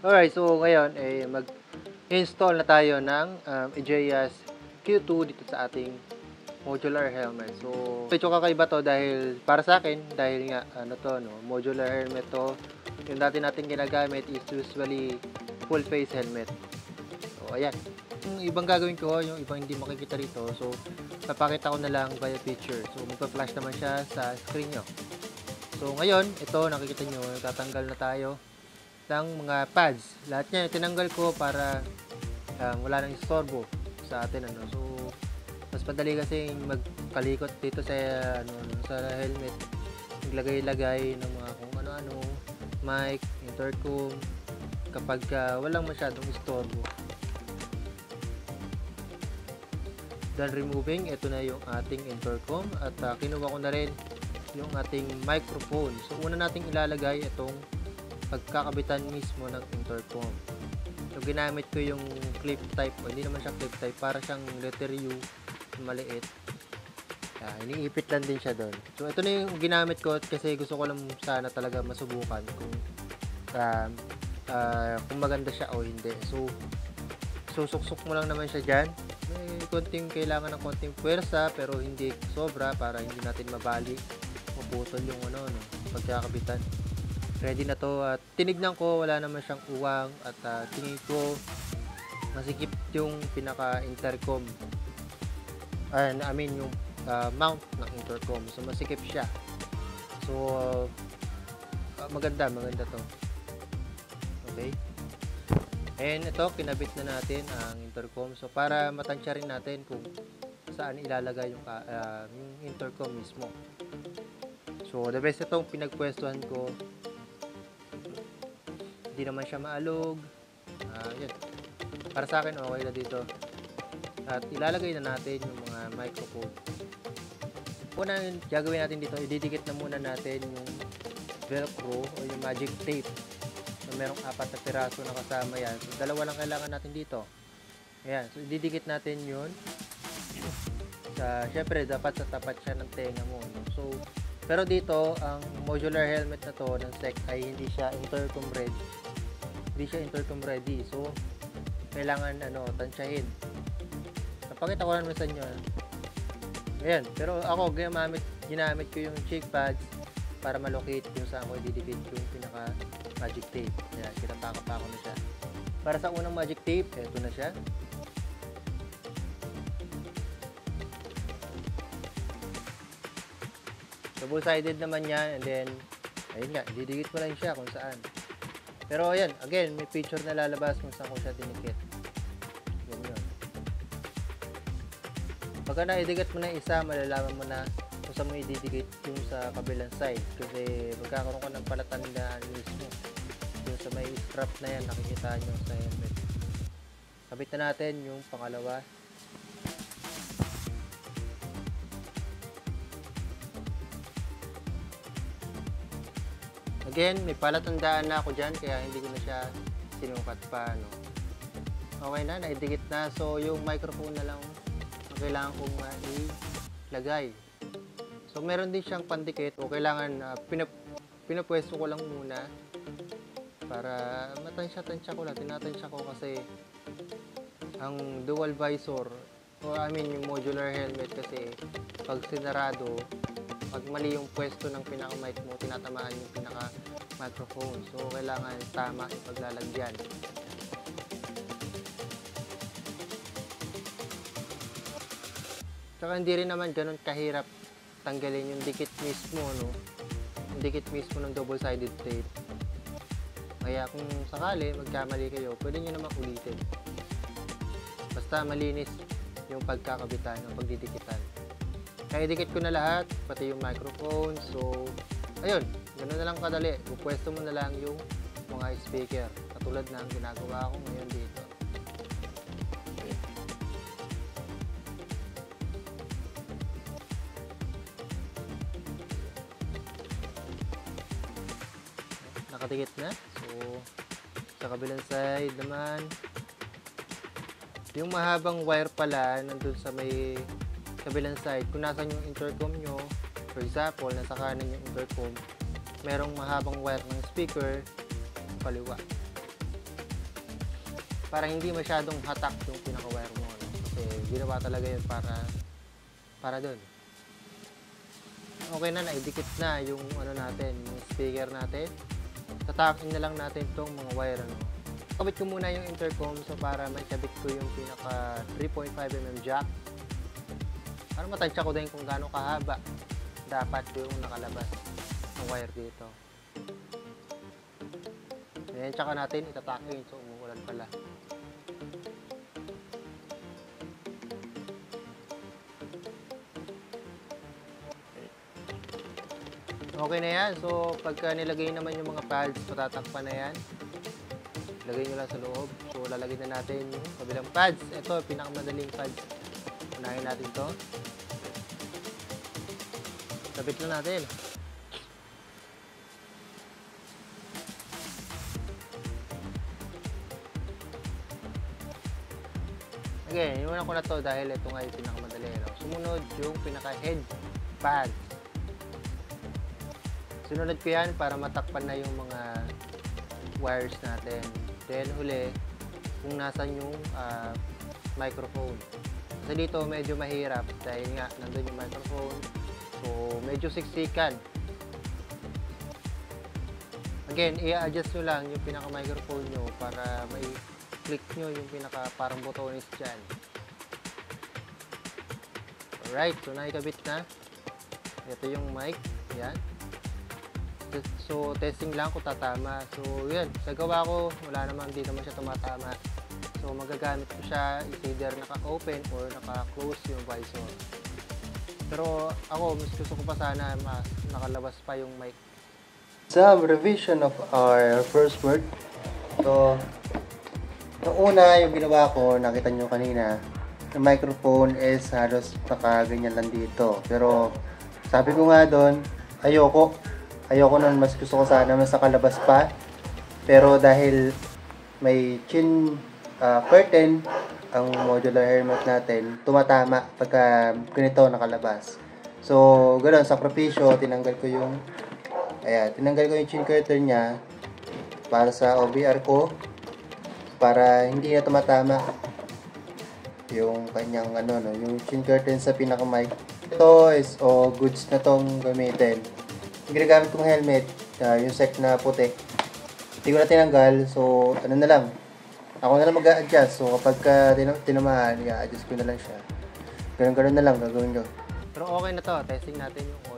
Alright, so ngayon mag-install na tayo ng Egeas Q2 dito sa ating modular helmet. So, medyo kakaiba to dahil para sa akin, dahil nga modular helmet to. Yung dati natin ginagamit is usually full face helmet. So, ayan. Yung ibang gagawin ko, yung ibang hindi makikita rito. So, papakita ko na lang via picture. So, magpa-flash naman siya sa screen nyo. So, ngayon, ito, nakikita nyo, tatanggal na tayo ng mga pads. Lahat niya tinanggal ko para wala nang istorbo sa atin. So, mas madali kasi magkalikot dito sa sa helmet. Maglagay-lagay ng mga kung ano-ano, mic, intercom, kapag walang masyadong istorbo. Done removing, ito na yung ating intercom at kinuha ko na rin yung ating microphone. So, una nating ilalagay itong pagkakabitan mismo ng intercom. So, ginamit ko yung clip type, o hindi naman siya clip type, para siyang letter U, maliit. Iniipit lang din siya doon. So, ito na yung ginamit ko kasi gusto ko lang sana talaga masubukan kung maganda siya o hindi. So, susuksok mo lang naman siya dyan. May kailangan ng konting puwersa pero hindi sobra para hindi natin maputol yung pagkakabitan. Ready na to at tinignan ko, wala naman siyang uwang at tingin ko masikip yung pinaka-intercom. Yung mount ng intercom. So, masikip siya. So, maganda to. Okay. And ito, kinabit na natin ang intercom. So, para matansya rin natin kung saan ilalagay yung intercom mismo. So, the best itong pinagpwestuhan ko. Hindi naman siya maalog. Yan. Para sa akin, okay na dito. At ilalagay na natin yung mga microphone. Una, gagawin natin dito, ididikit na muna natin yung velcro o yung magic tape. So, merong 4 na piraso na kasama yan. So, 2 lang kailangan natin dito. Ayan. So, ididikit natin yun. Syempre, dapat sa tapat siya ng tenga mo. No? So, pero dito, ang modular helmet na to ng SEC ay hindi siya intercom ready. Hindi siya intercom ready. So, kailangan tansyahin. Napakita ko naman sa inyo. Ayan. Pero ako, ginamit ko yung cheek pads para malocate yung saan ko ididikit yung pinaka magic tape. Ayan, kinapaka ko na siya. Para sa unang magic tape, ito na siya. Double-sided naman yan, and then ayun nga, didikit ko lang siya kung saan. Pero ayan, again, may picture na lalabas kung saan ko siya dinikit. Ganyan. Pagka naidikit mo na isa, malalaman mo na kung saan mo ididikit yung sa kabilang side. Kasi magkakaroon ka ng palatandaan mismo. Yung sa may strap na yan, nakikita nyo sa helmet. Kabit na natin yung pangalawa. Again, may palatandaan na ako dyan, kaya hindi ko na siya sinukat pa. Okay na, naidikit na. So, yung microphone na lang kailangan kong ilagay. So, meron din siyang pandikit o kailangan pinapwesto ko lang muna para matansya ko lang. Tinatansya ko kasi ang dual visor yung modular helmet kasi pag sinarado, pag mali yung pwesto ng pinaka-mic mo, tinatamaan yung pinaka-microphone. So, kailangan tama yung paglalagyan. Saka hindi rin naman ganun kahirap tanggalin yung dikit mismo, yung dikit mismo ng double-sided tape. Kaya kung sakali magkamali kayo, pwede nyo naman ulitin. Basta malinis yung pagkakabitan, yung pagdidikitan. Kaya dikit ko na lahat, pati yung microphone. So, ayun, ganoon na lang kadali. Pupwesto mo na lang yung mga speaker. Katulad ng ginagawa ko ngayon dito. Nakatikit na. So, sa kabilang side naman, yung mahabang wire pala nandun sa may kabilang side. Kung nasan yung intercom nyo, for example, nasa kanan yung intercom, merong mahabang wire ng speaker, kaliwa. para hindi masyadong hatak yung pinaka-wire mo, no? Kasi ginawa talaga yun para doon. Okay na, naidikit na yung ano natin, yung speaker natin. Tatakin na lang natin tong mga wire, ano. Kabit ko muna yung intercom so para maikabit ko yung pinaka 3.5mm jack. Para matansya ko din kung gaano kahaba dapat yung nakalabas ng wire dito. Ayan, tsaka natin itatakin. So, umuulan pala. Okay na yan. So, pagka nilagay naman yung mga pads, matatakpan na yan. Lagay nyo lang sa loob. So, lalagay na natin yung kabilang pads. Ito, pinakamadaling pads. Unahin natin to. Sabit na natin. Again, inunan ko na to dahil ito nga yung pinakamadali. No? Sumunod yung pinaka-head pad. Sunod ko yan para matakpan na yung mga wires natin. Then huli, kung nasan yung microphone. Kasi dito medyo mahirap dahil nga nandun yung microphone. So medyo siksikan. Again, i-adjust nyo lang yung pinaka-microphone nyo para mai-click nyo yung pinaka-parang botones dyan. Alright, so naikabit na. Ito yung mic. Yan. So, testing lang kung tatama. So, yun. Sa gawa ko, wala naman, hindi naman siya tumatama. So, magagamit ko siya either naka-open or naka-close yung visor. Pero ako, mas gusto ko pa sana mas nakalabas pa yung mic. Some revision of our first word. So, yung una, yung ginawa ko, nakita nyo kanina, yung microphone is halos nakaganyan lang dito. Pero, sabi ko nga doon, ayoko nun, mas gusto ko sana mas nakalabas pa. Pero dahil may chin curtain ang modular helmet natin, tumatama pagka ganito nakalabas. So, ganoon, sakripisyo, tinanggal ko yung chin curtain niya para sa OBR ko para hindi na tumatama yung kanyang yung chin curtain sa pinaka mic. Ito is goods na tong gamitin. Yung ginagamit kong helmet, yung sec na puti, hindi ko na tinanggal, so ano na lang, ako na lang mag-a-adjust. So kapag tinamaan, i-adjust ko na lang siya. Ganun na lang gagawin ko. Pero okay na to, testing natin yung